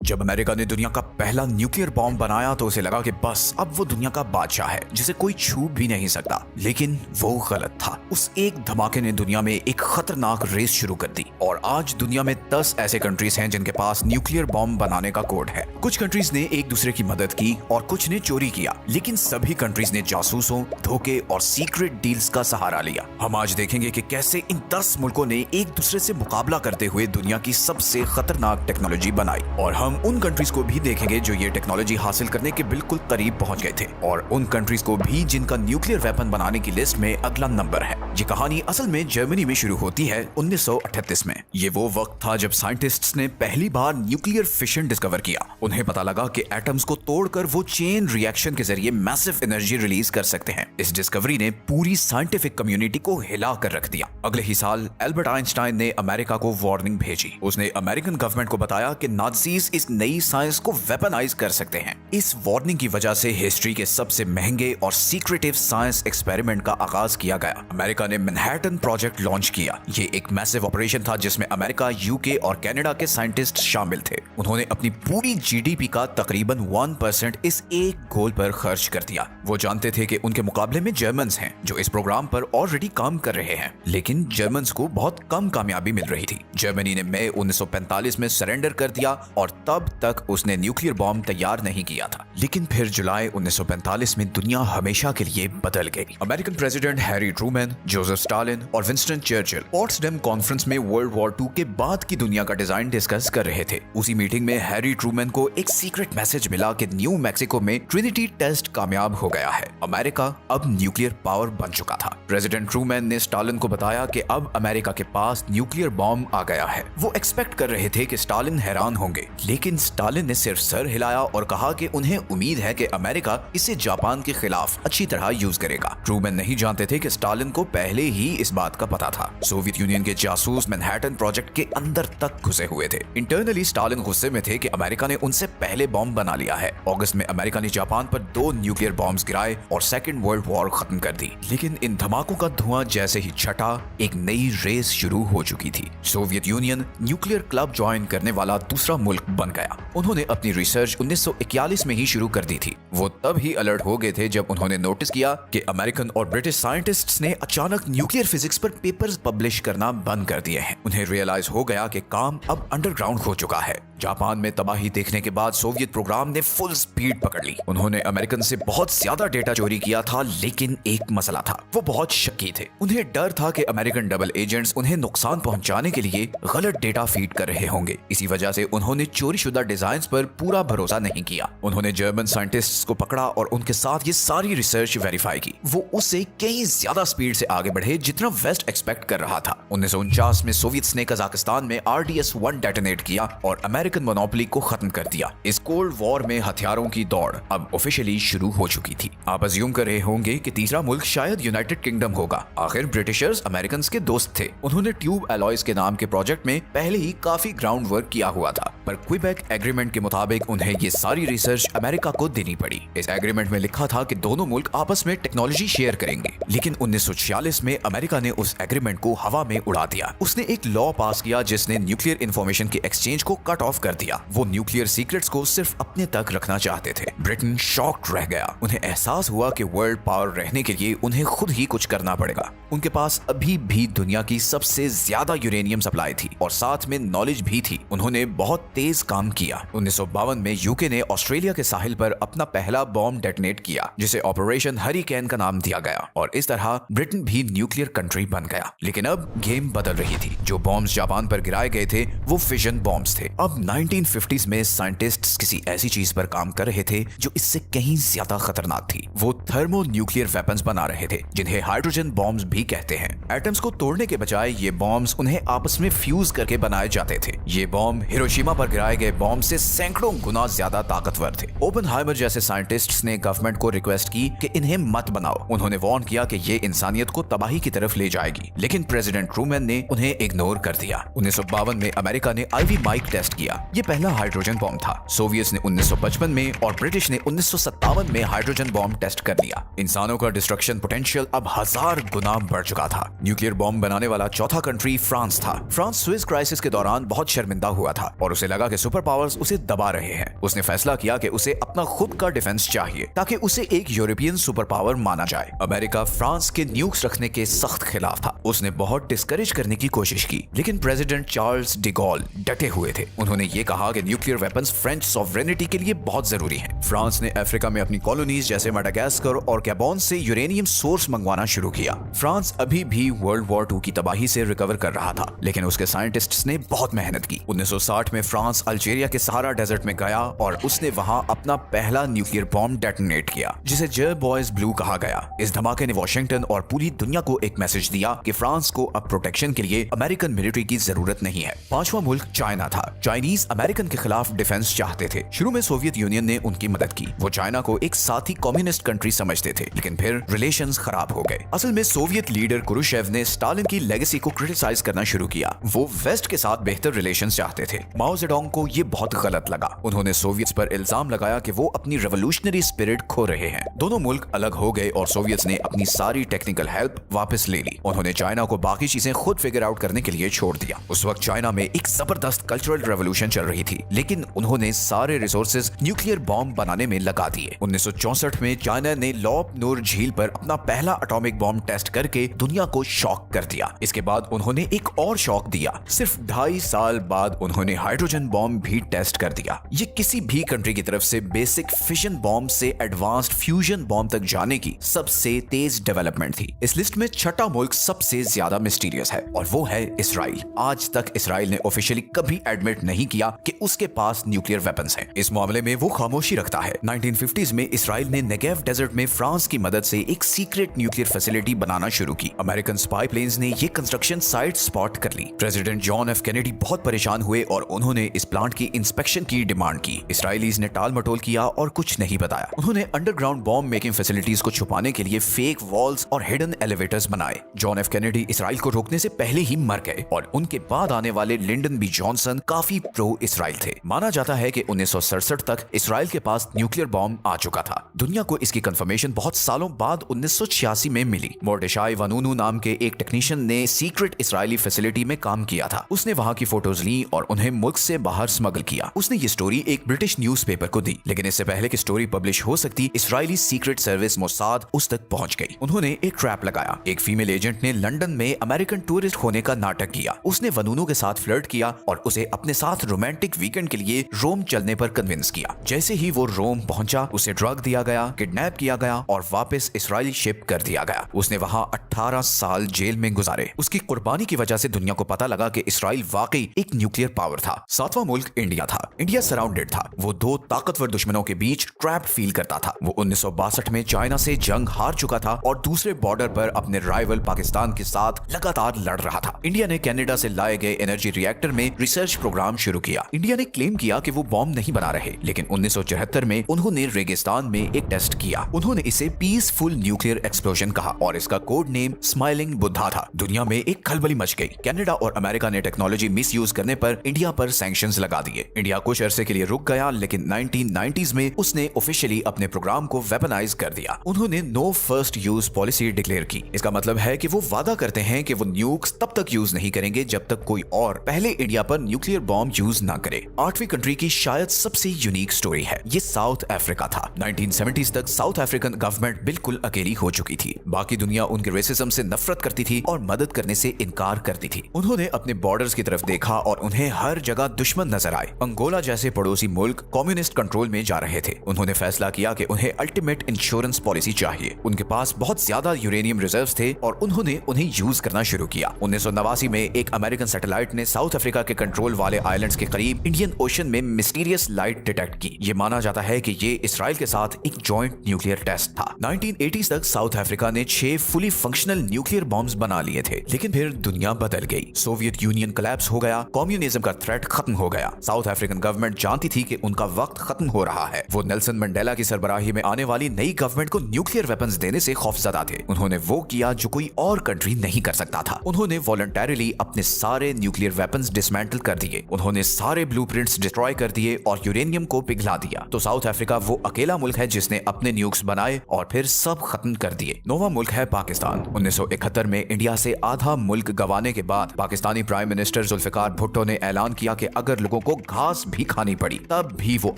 जब अमेरिका ने दुनिया का पहला न्यूक्लियर बॉम्ब बनाया तो उसे लगा कि बस अब वो दुनिया का बादशाह है जिसे कोई छू भी नहीं सकता। लेकिन वो गलत था। उस एक धमाके ने दुनिया में एक खतरनाक रेस शुरू कर दी और आज दुनिया में 10 ऐसे कंट्रीज हैं जिनके पास न्यूक्लियर बॉम्ब बनाने का कोड है। कुछ कंट्रीज ने एक दूसरे की मदद की और कुछ ने चोरी किया, लेकिन सभी कंट्रीज ने जासूसों, धोखे और सीक्रेट डील्स का सहारा लिया। हम आज देखेंगे कि कैसे इन 10 मुल्कों ने एक दूसरे से मुकाबला करते हुए दुनिया की सबसे खतरनाक टेक्नोलॉजी बनाई, और हम उन कंट्रीज को भी देखेंगे जो ये टेक्नोलॉजी हासिल करने के बिल्कुल करीब पहुंच गए थे, और उन कंट्रीज को भी जिनका न्यूक्लियर वेपन बनाने की लिस्ट में अगला नंबर है। ये कहानी असल में जर्मनी में शुरू होती है 1938 में। ये वो वक्त था जब साइंटिस्ट्स ने पहली बार न्यूक्लियर फिशन डिस्कवर किया। उन्हें पता लगा कि एटम्स को तोड़कर वो चेन रिएक्शन के जरिए मैसिव एनर्जी रिलीज कर सकते हैं। इस डिस्कवरी ने पूरी साइंटिफिक कम्युनिटी को हिला कर रख दिया। अगले ही साल एल्बर्ट आइंस्टाइन ने अमेरिका को वार्निंग भेजी। उसने अमेरिकन गवर्नमेंट को बताया कि नाज़ीज इस नई साइंस को वेपनाइज कर सकते हैं। इस वार्निंग की वजह से हिस्ट्री के सबसे महंगे और सीक्रेटिव साइंस एक्सपेरिमेंट का आगाज किया गया। अमेरिका ने मैनहट्टन प्रोजेक्ट लॉन्च किया। ये एक मैसिव ऑपरेशन था जिसमें अमेरिका, यूके और कनाडा के साइंटिस्ट शामिल थे। उन्होंने अपनी पूरी जीडीपी का तकरीबन 1% इस एक गोल पर खर्च कर दिया। वो जानते थे कि उनके मुकाबले में जर्मन्स हैं जो इस प्रोग्राम पर ऑलरेडी काम कर रहे हैं, लेकिन जर्मन्स को बहुत कम कामयाबी मिल रही थी। जर्मनी ने मई 1945 में सरेंडर कर दिया और तब तक उसने न्यूक्लियर बॉम्ब तैयार नहीं किया था। लेकिन फिर जुलाई 1945 में दुनिया हमेशा के लिए बदल गई। American president Harry Trueman, Joseph Stalin और विंस्टन चर्चिल पोट्सडम कॉन्फ्रेंस में वर्ल्ड वॉर 2 के बाद की दुनिया का डिजाइन डिस्कस कर रहे थे। उसी मीटिंग में हैरी ट्रूमैन को एक सीक्रेट मैसेज मिला कि न्यू मैक्सिको में ट्रिनिटी टेस्ट कामयाब हो गया है। अमेरिका अब न्यूक्लियर पावर बन चुका था। प्रेसिडेंट ट्रूमैन ने स्टालिन को बताया कि अब अमेरिका के पास न्यूक्लियर बॉम्ब आ गया है। वो एक्सपेक्ट कर रहे थे कि स्टालिन हैरान होंगे, लेकिन स्टालिन ने सिर्फ सर हिलाया और कहा कि उन्हें उम्मीद है कि अमेरिका इसे जापान के खिलाफ अच्छी तरह यूज करेगा। ट्रूमैन नहीं जानते थे कि स्टालिन को पहले ही इस बात का पता था। सोवियत यूनियन के जासूस मैनहट्टन प्रोजेक्ट के अंदर तक घुसे हुए थे। इंटरनली स्टालिन गुस्से में थे कि अमेरिका ने उनसे पहले बॉम्ब बना लिया है। अगस्त में अमेरिका ने जापान पर 2 न्यूक्लियर बॉम्ब्स गिराए और सेकेंड वर्ल्ड वॉर खत्म कर दी। लेकिन इन धमाकों का धुआं जैसे ही छटा, एक नई रेस शुरू हो चुकी थी। Soviet union nuclear club join करने वाला दूसरा मुल्क बन गया। उन्होंने अपनी रिसर्च 1941 में ही शुरू कर दी थी। वो तब ही अलर्ट हो गए थे जब उन्होंने नोटिस किया कि अमेरिकन और ब्रिटिश साइंटिस्ट्स ने अचानक न्यूक्लियर फिजिक्स पर पेपर्स पब्लिश करना बंद कर दिए हैं। उन्हें रियलाइज हो गया कि काम अब अंडरग्राउंड हो चुका है। जापान में तबाही देखने के बाद सोवियत प्रोग्राम ने फुल स्पीड पकड़ ली। उन्होंने अमेरिकन से बहुत ज्यादा डेटा चोरी किया था, लेकिन एक मसला था, वो बहुत शक्की थे। उन्हें डर था कि अमेरिकन डबल एजेंट्स उन्हें नुकसान पहुंचाने के लिए गलत डेटा फीड कर रहे होंगे। इसी वजह से उन्होंने चोरी शुदा डिजाइन पर पूरा भरोसा नहीं किया। उन्होंने जर्मन साइंटिस्ट्स को पकड़ा और उनके साथ ये सारी रिसर्च वेरीफाई की। वो उससे कई ज्यादा स्पीड से आगे बढ़े जितना वेस्ट एक्सपेक्ट कर रहा था। 1949 में सोवियत्स ने कजाकिस्तान में RDS-1 डेटोनेट किया और अमेरिकन मोनोपोली को खत्म कर दिया। इस कोल्ड वॉर में हथियारों की दौड़ अब ऑफिशियली शुरू हो चुकी थी। आप अज्यूम कर रहे होंगे कि तीसरा मुल्क शायद यूनाइटेड किंगडम होगा। आखिर ब्रिटिशर्स अमेरिकन के दोस्त थे। उन्होंने ट्यूब एलॉयज के नाम के प्रोजेक्ट में पहले ही काफी ग्राउंड वर्क किया हुआ था, पर क्विबेक एग्रीमेंट के मुताबिक उन्हें ये सारी रिसर्च अमेरिका को देनी पड़ी। इस एग्रीमेंट में लिखा था कि दोनों मुल्क आपस में टेक्नोलॉजी शेयर करेंगे, लेकिन 1946 में अमेरिका ने उस एग्रीमेंट को हवा में उड़ा दिया। उसने एक लॉ पास किया जिसने न्यूक्लियर इंफॉर्मेशन के एक्सचेंज को कट ऑफ कर दिया। वो न्यूक्लियर सीक्रेट्स को सिर्फ अपने तक रखना चाहते थे। ब्रिटेन शॉक्ड रह गया। उन्हें एहसास हुआ कि वर्ल्ड पावर रहने के लिए उन्हें खुद ही कुछ करना पड़ेगा। उनके पास अभी भी दुनिया की सबसे ज्यादा यूरेनियम सप्लाई थी और साथ में नॉलेज भी थी। उन्होंने बहुत तेज काम किया। 1952 में यूके ने ऑस्ट्रेलिया के साहिल पर अपना पहला बॉम्ब डेटोनेट किया, जिसे ऑपरेशन हरिकेन का नाम दिया गया, और इस तरह ब्रिटेन भी न्यूक्लियर कंट्री बन गया। लेकिन अब गेम बदल रही थी। जो बॉम्ब्स जापान पर गिराए गए थे वो फिजन बॉम्ब्स थे। अब 1950s में साइंटिस्ट्स किसी ऐसी चीज पर काम कर रहे थे जो इससे कहीं ज्यादा खतरनाक थी। वो थर्मो न्यूक्लियर वेपन्स बना रहे थे, जिन्हें हाइड्रोजन बॉम्ब्स भी कहते हैं। एटम्स को तोड़ने के बजाय ये बॉम्ब्स उन्हें आपस में फ्यूज करके बनाए जाते थे। ये बॉम्ब हिरोशिमा पर गिराए गए बॉम्ब से सैकड़ों गुना ज्यादा ताकतवर थे। ओपेनहाइमर जैसे साइंटिस्ट्स ने गवर्नमेंट को रिक्वेस्ट की कि इन्हें मत बनाओ। उन्होंने वार्न किया कि ये इंसानियत को तबाही की तरफ ले जाएगी, लेकिन प्रेसिडेंट ट्रूमैन ने उन्हें इग्नोर कर दिया। 1952 में अमेरिका ने आईवी माइक टेस्ट किया। ये पहला हाइड्रोजन बॉम्ब था। सोवियट्स ने 1955 में और ब्रिटिश ने 1957 में हाइड्रोजन बॉम्ब टेस्ट कर लिया। इंसानों का डिस्ट्रक्शन पोटेंशियल अब 1000 गुना बढ़ चुका था। न्यूक्लियर बॉम्ब बनाने वाला चौथा कंट्री फ्रांस था। फ्रांस स्विस क्राइसिस के दौरान बहुत शर्मिंदा हुआ था और उसे लगा कि सुपर पावर्स उसे दबा रहे हैं। उसने फैसला किया कि उसे अपना खुद का डिफेंस चाहिए ताकि उसे एक यूरोपियन सुपर पावर माना जाए। अमेरिका फ्रांस के न्यूक्स रखने के सख्त खिलाफ था। उसने बहुत डिस्करेज करने की कोशिश की, लेकिन प्रेसिडेंट चार्ल्स डी गॉल डटे हुए थे। उन्होंने ये कहा कि न्यूक्लियर वेपन्स फ्रेंच सॉवरेनिटी के लिए बहुत जरूरी हैं। फ्रांस ने अफ्रीका में अपनी कॉलोनीज जैसे मेडागास्कर और गैबोन से यूरेनियम सोर्स मंगवाना शुरू किया। फ्रांस अभी भी वर्ल्ड वॉर 2 की तबाही से रिकवर कर रहा था, लेकिन उसके साइंटिस्ट्स ने बहुत मेहनत की। 1960 में फ्रांस अल्जीरिया के सहारा डेजर्ट में गया और उसने वहां अपना पहला न्यूक्लियर बॉम्ब डेटोनेट किया, जिसे जेल बॉयज ब्लू कहा गया। इस धमाके ने वॉशिंगटन और पूरी दुनिया को एक मैसेज दिया कि फ्रांस को अब प्रोटेक्शन के लिए अमेरिकन मिलिट्री की जरूरत नहीं है। पांचवा मुल्क चाइना था। चाइनीज अमेरिकन के खिलाफ डिफेंस चाहते थे। शुरू में सोवियत यूनियन ने उनकी मदद की। वो चाइना को एक साथी कम्युनिस्ट कंट्री समझते थे, लेकिन फिर रिलेशंस खराब हो गए। असल में सोवियत लीडर क्रुश्चेव ने स्टालिन की लेगेसी को क्रिटिसाइज करना शुरू किया। वो वेस्ट के साथ बेहतर रिलेशंस चाहते थे। माओ जेडोंग को ये बहुत गलत लगा। उन्होंने सोवियट्स पर इल्जाम लगाया कि वो अपनी रेवोल्यूशनरी स्पिरिट खो रहे हैं। दोनों मुल्क अलग हो गए और सोवियट्स ने अपनी सारी टेक्निकल हेल्प वापस ले ली। उन्होंने चाइना को बाकी चीजें खुद फिगर आउट करने के लिए छोड़ दिया। उस वक्त चाइना में एक जबरदस्त कल्चरल रेवोल्यूशन चल रही थी, लेकिन उन्होंने सारे रिसोर्सेज न्यूक्लियर बॉम्ब बनाने में लगा दिए। 1964 में चाइना ने लॉप नूर झील पर अपना पहला एटॉमिक बॉम्ब टेस्ट करके दुनिया को शॉक कर दिया। इसके बाद उन्होंने एक और शॉक दिया। सिर्फ 2.5 साल बाद उन्होंने हाइड्रोजन बॉम्ब भी टेस्ट कर दिया। ये किसी भी कंट्री की तरफ से बेसिक फिशन बॉम्ब से एडवांस्ड फ्यूजन बॉम्ब तक जाने की सबसे तेज डेवलपमेंट थी। इस लिस्ट में छठा मुल्क सबसे ज्यादा मिस्टीरियस है और वो है इसराइल। आज तक इसराइल ने ऑफिशियली कभी एडमिट नहीं किया कि उसके पास न्यूक्लियर वेपन्स हैं। इस मामले में वो खामोशी रखता है। 1950s में इसराइल ने नेगेव डेजर्ट में फ्रांस की मदद से एक सीक्रेट न्यूक्लियर फैसिलिटी बनाना शुरू की। अमेरिकन स्पाई प्लेन्स ने ये कंस्ट्रक्शन साइट स्पॉट कर ली। प्रेसिडेंट जॉन एफ कैनेडी बहुत परेशान हुए और उन्होंने इस प्लांट की इंस्पेक्शन की डिमांड की। इसराइलीज ने टाल मटोल किया और कुछ नहीं बताया। उन्होंने अंडरग्राउंड बॉम्ब मेकिंग फैसिलिटीज को छुपाने के लिए फेक वॉल्स और हिडन एलिवेटर्स बनाए। जॉन एफ कैनेडी इसराइल को रोकने से पहले ही मर गए और उनके बाद आने वाले लिंडन बी जॉनसन काफी प्रो इसराइल थे। माना जाता है कि 1967 तक इसराइल के पास न्यूक्लियर बॉम्ब आ चुका था। दुनिया को इसकी कंफर्मेशन बहुत सालों बाद 1986 में मिली। मोर्डेशाई वानूनू नाम के एक टेक्नीशियन ने सीक्रेट इसराइली फैसिलिटी में काम किया था। उसने वहां की फोटोज ली और उन्हें मुल्क से बाहर स्मगल किया। उसने ये स्टोरी एक ब्रिटिश न्यूज़पेपर को दी, लेकिन इससे पहले कि स्टोरी पब्लिश हो सकती, इसराइली सीक्रेट सर्विस मोसाद उस तक पहुंच गई। उन्होंने एक ट्रैप लगाया। एक फीमेल एजेंट ने लंदन में अमेरिकन टूरिस्ट होने का नाटक किया। उसने वनूनू के साथ फ्लर्ट किया और उसे अपने साथ रोमांटिक वीकेंड के लिए रोम चलने पर कन्विंस किया। जैसे ही वो रोम पहुंचा, उसे ड्रग दिया गया, किडनैप किया गया और वापस इसराइली शिप कर दिया गया। उसने वहां 18 साल जेल में गुजारे। उसकी कुर्बानी की वजह से दुनिया को पता लगा कि इसराइल वाकई एक न्यूक्लियर पावर था। सातवां मुल्क इंडिया था। इंडिया सराउंडेड था। वो दो ताकतवर दुश्मनों के बीच ट्रैप्ड फील करता था। वो 1962 में चाइना से जंग हार चुका था और दूसरे बॉर्डर पर अपने राइवल पाकिस्तान के साथ लगातार लड़ रहा था। इंडिया ने कनाडा से लाए गए एनर्जी रिएक्टर में रिसर्च प्रोग्राम शुरू किया। इंडिया ने क्लेम किया कि वो बॉम्ब नहीं बना रहे, लेकिन 1974 में उन्होंने रेगिस्तान में एक टेस्ट किया। उन्होंने इसे पीसफुल न्यूक्लियर एक्सप्लोजन कहा और इसका कोड नेम स्माइलिंग बुद्धा था। दुनिया में एक खलबली मच गई। कनाडा और अमेरिका ने टेक्नोलॉजी मिसयूज करने पर इंडिया पर सैंक्शंस लगा दिए। इंडिया कुछ अरसे के लिए रुक गया, लेकिन 1990s में उसने ऑफिशियली अपने प्रोग्राम को वेपनाइज कर दिया। उन्होंने no first use policy declare की। इसका मतलब है कि वो वादा करते हैं कि वो न्यूक्स तब तक यूज नहीं करेंगे जब तक कोई और पहले इंडिया पर न्यूक्लियर बॉम्ब यूज ना करे। 8वीं कंट्री की शायद सबसे यूनिक स्टोरी है। ये साउथ अफ्रीका था। 1970s तक साउथ अफ्रीकन गवर्नमेंट बिल्कुल अकेली हो चुकी थी। बाकी दुनिया उनके रेसिज्म से नफरत करती थी और मदद करने से इनकार करती थी। उन्होंने अपने बॉर्डर्स की तरफ देखा और उन्हें हर जगह दुश्मन नजर आए। अंगोला जैसे पड़ोसी मुल्क कम्युनिस्ट कंट्रोल में जा रहे थे। उन्होंने फैसला किया कि उन्हें अल्टीमेट इंश्योरेंस पॉलिसी चाहिए। उनके पास बहुत ज्यादा यूरेनियम रिजर्व्स थे और उन्होंने उन्हें यूज करना शुरू किया। 1989 में एक अमेरिकन सैटेलाइट ने साउथ अफ्रीका के कंट्रोल वाले आइलैंड्स के करीब इंडियन ओशन में मिस्टीरियस लाइट डिटेक्ट की। ये माना जाता है कि ये इसराइल के साथ एक जॉइंट न्यूक्लियर टेस्ट था। 1980s तक साउथ अफ्रीका ने 6 फुली फंक्शनल न्यूक्लियर बॉम्ब्स बना लिए थे, लेकिन फिर दुनिया बदल गई। सोवियत यूनियन कोलैप्स हो गया, कम्युनिज्म का थ्रेट खत्म हो गया। साउथ अफ्रीकन गवर्नमेंट जानती थी कि उनका वक्त खत्म हो रहा है। वो नेल्सन मंडेला की सरबराही में आने वाली नई गवर्नमेंट को न्यूक्लियर वेपन्स देने से खौफजदा थे। उन्होंने वो किया जो कोई और कंट्री नहीं कर सकता था। उन्होंने वॉलंटरीली अपने सारे न्यूक्लियर वेपन्स डिसमेंटल कर दिए। उन्होंने सारे ब्लूप्रिंट्स डिस्ट्रॉय कर दिए और यूरेनियम को पिघला दिया। तो साउथ अफ्रीका वो अकेला मुल्क है जिसने अपने न्यूक्स बनाए और फिर सब खत्म कर दिए। नौवां मुल्क है पाकिस्तान। 1971 में इंडिया से आधा मुल्क गंवाने के बाद पाकिस्तानी प्राइम मिनिस्टर जुल्फिकार भुट्टो ने ऐलान किया कि अगर लोगों मुल्कों को घास भी खानी पड़ी, तब भी वो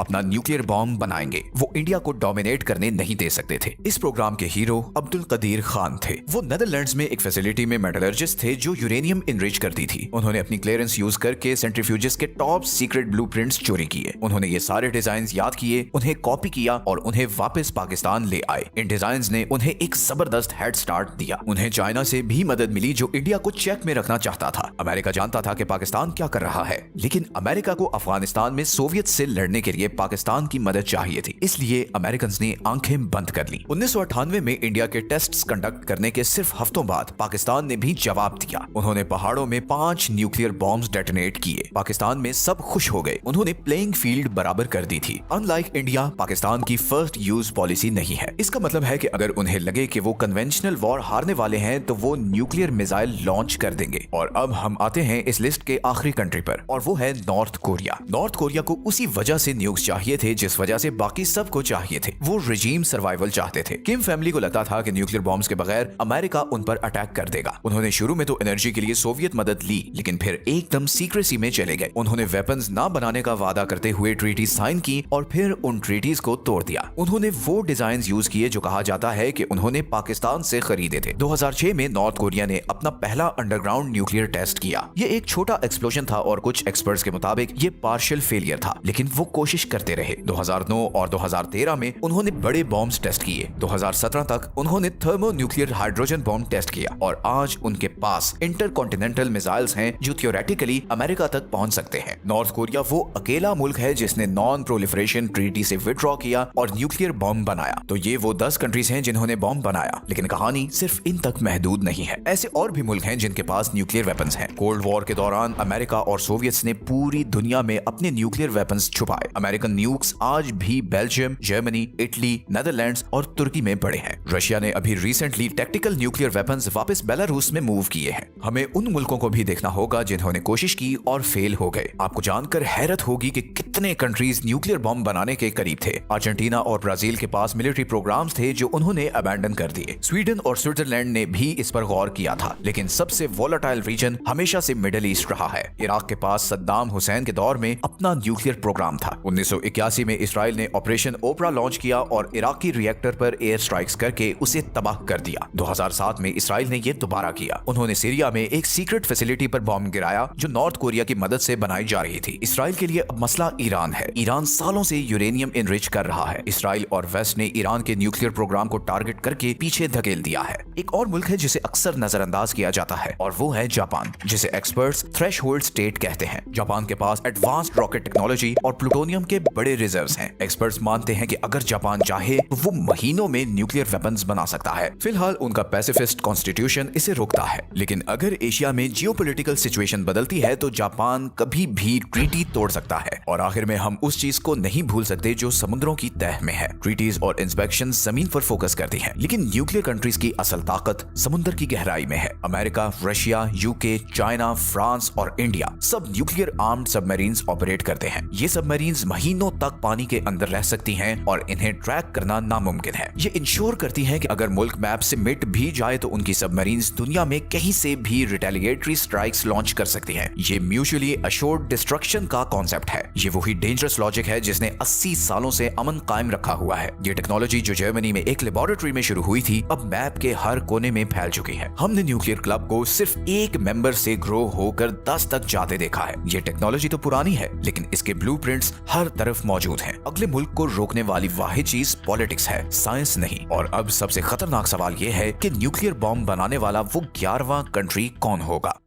अपना न्यूक्लियर बॉम्ब बनाएंगे। वो इंडिया को डोमिनेट करने नहीं दे सकते थे। इस प्रोग्राम के हीरो अब्दुल कदीर खान थे। वो नेदरलैंड्स में एक फैसिलिटी में मेटलर्जिस्ट थे जो यूरेनियम इनरिच करती थी। उन्होंने अपनी क्लियरेंस यूज करके सेंट्रीफ्यूजेस के टॉप सीक्रेट ब्लूप्रिंट्स चोरी किए। उन्होंने ये सारे डिजाइन याद किए, उन्हें कॉपी किया और उन्हें वापस पाकिस्तान ले आए। इन डिजाइन ने उन्हें एक जबरदस्त हेड स्टार्ट दिया। उन्हें चाइना से भी मदद मिली जो इंडिया को चेक में रखना चाहता था। अमेरिका जानता था कि पाकिस्तान क्या कर रहा है, लेकिन अमेरिका को अफगानिस्तान में सोवियत से लड़ने के लिए पाकिस्तान की मदद चाहिए थी, इसलिए अमेरिकन ने आंखें बंद कर ली। 1998 में इंडिया के टेस्ट्स कंडक्ट करने के सिर्फ हफ्तों बाद पाकिस्तान ने भी जवाब दिया। उन्होंने पहाड़ों में 5 न्यूक्लियर बॉम्ब्स डेटोनेट किए। पाकिस्तान में सब खुश हो गए। उन्होंने प्लेइंग फील्ड बराबर कर दी थी। अनलाइक इंडिया, पाकिस्तान की फर्स्ट यूज पॉलिसी नहीं है। इसका मतलब है कि अगर उन्हें लगे कि वो कन्वेंशनल वॉर हारने वाले हैं तो वो न्यूक्लियर मिसाइल लॉन्च कर देंगे। और अब हम आते हैं इस लिस्ट के आखिरी कंट्री पर, और वो है नॉर्थ कोरिया। नॉर्थ कोरिया को उसी वजह से न्यूक्स चाहिए थे जिस वजह से बाकी सबको चाहिए थे। वो रिजीम सर्वाइवल चाहते थे। किम फैमिली को लगता था कि न्यूक्लियर बॉम्ब्स के बगैर अमेरिका उन पर अटैक कर देगा। उन्होंने शुरू में तो एनर्जी के लिए सोवियत मदद ली, लेकिन फिर एकदम सीक्रेसी में चले गए। उन्होंने वेपन्स ना बनाने का वादा करते हुए ट्रीटी साइन की और फिर उन ट्रीटीज को तोड़ दिया। उन्होंने वो डिजाइन यूज किए जो कहा जाता है कि उन्होंने पाकिस्तान से खरीदे थे। 2006 में नॉर्थ कोरिया ने अपना पहला अंडरग्राउंड न्यूक्लियर टेस्ट किया। ये एक छोटा एक्सप्लोजन था और कुछ एक्सपर्ट्स के मुताबिक ये पार्शियल फेलियर था, लेकिन वो कोशिश करते रहे। 2009 और 2013 में उन्होंने बड़े बॉम्ब्स टेस्ट किए। 2017 तक उन्होंने thermonuclear hydrogen bomb test किया और आज उनके पास इंटरकॉन्टिनेंटल मिसाइल्स हैं जो थियोरेटिकली अमेरिका तक पहुंच सकते हैं। नॉर्थ कोरिया वो अकेला मुल्क है जिसने नॉन प्रोलिफरेशन ट्रीटी से विड्रॉ किया और न्यूक्लियर बॉम्ब बनाया। तो ये वो 10 कंट्रीज हैं जिन्होंने बॉम्ब बनाया, लेकिन कहानी सिर्फ इन तक महदूद नहीं है। ऐसे और भी मुल्क हैं जिनके पास न्यूक्लियर वेपन्स हैं। कोल्ड वॉर के दौरान अमेरिका और सोवियट्स ने पूरी दुनिया में अपने न्यूक्लियर वेपन्स छुपाए। अमेरिकन न्यूक्स आज भी बेल्जियम, जर्मनी, इटली, नेदरलैंड्स और तुर्की में पड़े हैं। रशिया ने अभी रिसेंटली टैक्टिकल न्यूक्लियर वेपन्स वापस बेलारूस में मूव किए हैं। हमें उन मुल्कों को भी देखना होगा जिन्होंने कोशिश की और फेल हो गए। आपको जानकर हैरत होगी कि कितने कंट्रीज न्यूक्लियर बॉम्ब बनाने के करीब थे। अर्जेंटीना और ब्राजील के पास मिलिट्री प्रोग्राम्स थे जो उन्होंने अबैंडन कर दिए। स्वीडन और स्विट्जरलैंड ने भी इस पर गौर किया था, लेकिन सबसे वोलेटाइल रीजन हमेशा से मिडिल ईस्ट रहा है। इराक के पास सद्दाम हुसैन के दौर में अपना न्यूक्लियर प्रोग्राम था। 1981 में इसराइल ने ऑपरेशन ओपरा लॉन्च किया और इराकी रिएक्टर पर एयर स्ट्राइक्स करके उसे तबाह कर दिया। 2007 में इसराइल ने यह दोबारा किया। उन्होंने सीरिया में एक सीक्रेट फैसिलिटी पर बॉम्ब गिराया जो नॉर्थ कोरिया की मदद से बनाई जा रही थी। इसराइल के लिए अब मसला ईरान है। ईरान सालों से यूरेनियम इनरिच कर रहा है। इसराइल और वेस्ट ने ईरान के न्यूक्लियर प्रोग्राम को टारगेट करके पीछे धकेल दिया है। एक और मुल्क है जिसे अक्सर नजरअंदाज किया जाता है और वो है जापान, जिसे एक्सपर्ट्स थ्रेशहोल्ड स्टेट कहते हैं। जापान के पास एडवांस्ड रॉकेट टेक्नोलॉजी और प्लूटोनियम के बड़े रिजर्व्स हैं। एक्सपर्ट्स मानते हैं कि अगर जापान चाहे तो वो महीनों में न्यूक्लियर वेपन्स बना सकता है। फिलहाल उनका पैसिफिस्ट कॉन्स्टिट्यूशन इसे रोकता है, लेकिन अगर एशिया में जियोपॉलिटिकल सिचुएशन बदलती है तो जापान कभी भी ट्रीटी तोड़ सकता है। और आखिर में हम उस चीज को नहीं भूल सकते जो समुद्रों की तह में है। ट्रीटीज और इंस्पेक्शन जमीन पर फोकस करती हैं, लेकिन न्यूक्लियर कंट्रीज की असल ताकत समुद्र की गहराई में है। America, Russia, UK, China, France और इंडिया सब न्यूक्लियर आर्म्ड सबमरीन्स ऑपरेट करते हैं। ये सबमरीन्स महीनों तक पानी के अंदर रह सकती हैं और इन्हें ट्रैक करना नामुमकिन है। ये इंश्योर करती हैं कि अगर मुल्क मैप से मिट भी जाए तो उनकी सबमरीन्स दुनिया में कहीं से भी रिटेलिएटरी स्ट्राइक्स लॉन्च कर सकती हैं। ये म्यूचुअली अश्योर्ड डिस्ट्रक्शन का कॉन्सेप्ट है। ये वही डेंजरस लॉजिक है जिसने 80 सालों से अमन कायम रखा हुआ है। ये टेक्नोलॉजी जो जर्मनी में एक लेबोरेटरी में शुरू हुई थी अब मैप के हर कोने में फैल चुकी है। हमने न्यूक्लियर क्लब को सिर्फ एक मेंबर से ग्रो होकर 10 तक जाते देखा है। ये टेक्नोलॉजी तो पुरानी है, लेकिन इसके ब्लूप्रिंट्स हर तरफ मौजूद हैं। अगले मुल्क को रोकने वाली वाहिद चीज पॉलिटिक्स है, साइंस नहीं। और अब सबसे खतरनाक सवाल ये है कि न्यूक्लियर बॉम्ब बनाने वाला वो 11वां कंट्री कौन होगा।